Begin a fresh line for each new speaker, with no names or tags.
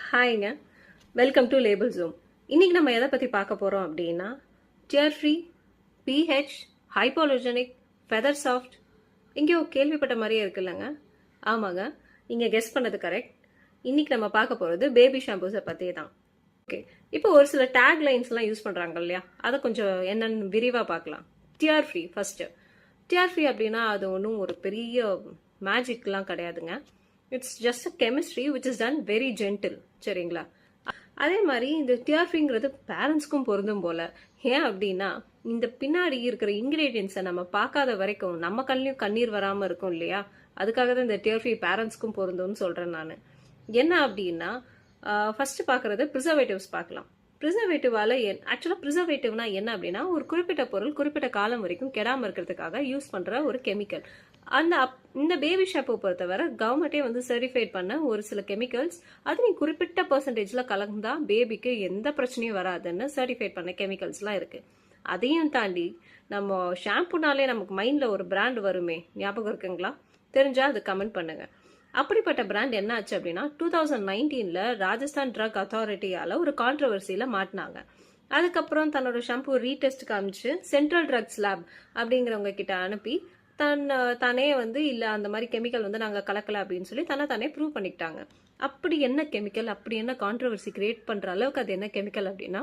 ஹாய்ங்க, welcome to label zoom. இன்னைக்கு நம்ம எதை பற்றி பார்க்க போகிறோம் அப்படின்னா, tear free, pH, hypoallergenic, feather soft. எங்கேயோ கேள்விப்பட்ட மாதிரியே இருக்குல்லங்க. ஆமாங்க, நீங்கள் கெஸ் பண்ணது கரெக்ட். இன்னைக்கு நம்ம பார்க்க போகிறது பேபி ஷாம்பூஸை பற்றி தான். ஓகே, இப்போ ஒரு சில டேக் லைன்ஸ்லாம் யூஸ் பண்ணுறாங்க இல்லையா, அதை கொஞ்சம் என்னன்னு விரிவாக பார்க்கலாம். Dear free first. Dear free அப்படின்னா அது ஒன்றும் ஒரு பெரிய மேஜிக்லாம் கிடையாதுங்க. It's just a chemistry which is done very gentle. சரிங்களா? அதே மாதிரி இந்த டியர் ஃப்ரீங்கிறது பேரண்ட்ஸ்க்கும் பொருந்தும் போல. ஏன் அப்படின்னா, இந்த பின்னாடி இருக்கிற இன்கிரீடியன்ஸை நம்ம பார்க்காத வரைக்கும் நம்ம கண்ணிலையும் கண்ணீர் வராமல் இருக்கும் இல்லையா? அதுக்காக தான் இந்த டியர் ஃப்ரீ பேரண்ட்ஸ்க்கும் பொருந்தும்னு சொல்கிறேன் நான். என்ன அப்படின்னா, ஃபர்ஸ்ட் பார்க்குறது ப்ரிசர்வேட்டிவ்ஸ் பார்க்கலாம். ப்ரிசர்வேட்டிவால ஆக்சுவலாக ப்ரிசர்வேட்டிவ்னா என்ன அப்படின்னா, ஒரு குறிப்பிட்ட பொருள் குறிப்பிட்ட காலம் வரைக்கும் கெடாமல் இருக்கிறதுக்காக யூஸ் பண்ணுற ஒரு கெமிக்கல். இந்த பேபி ஷாம்பு பொறுத்தவரை கவர்மெண்ட்டே வந்து சர்டிஃபைட் பண்ண ஒரு சில கெமிக்கல்ஸ், அது நீ குறிப்பிட்ட பர்சன்டேஜ்ல கலந்தா பேபிக்கு எந்த பிரச்சனையும் வராதுன்னு சர்டிஃபைட் பண்ண கெமிக்கல்ஸ்லாம் இருக்கு. அதையும் தாண்டி நம்ம ஷாம்புனாலே நமக்கு மைண்ட்ல ஒரு பிராண்ட் வருமே, ஞாபகம் இருக்குங்களா? தெரிஞ்சா அது கமெண்ட் பண்ணுங்க. அப்படிப்பட்ட பிராண்ட் என்ன ஆச்சு அப்படின்னா, 2019ல ராஜஸ்தான் ட்ரக் அத்தாரிட்டியால ஒரு கான்ட்ரவர்சியில மாட்டினாங்க. அதுக்கப்புறம் தன்னோட ஷாம்பு ரீடெஸ்ட் காமிச்சு சென்ட்ரல் ட்ரக்ஸ் லேப் அப்படிங்கிறவங்க கிட்ட அனுப்பி தானே வந்து இல்ல அந்த மாதிரி கெமிக்கல் வந்து நாங்க கலக்கல அப்படின்னு சொல்லி தானே ப்ரூவ் பண்ணிக்கிட்டாங்க. அப்படி என்ன கெமிக்கல், அப்படி என்ன கான்ட்ரவர்சி கிரியேட் பண்ற அளவுக்கு அது என்ன கெமிக்கல் அப்படின்னா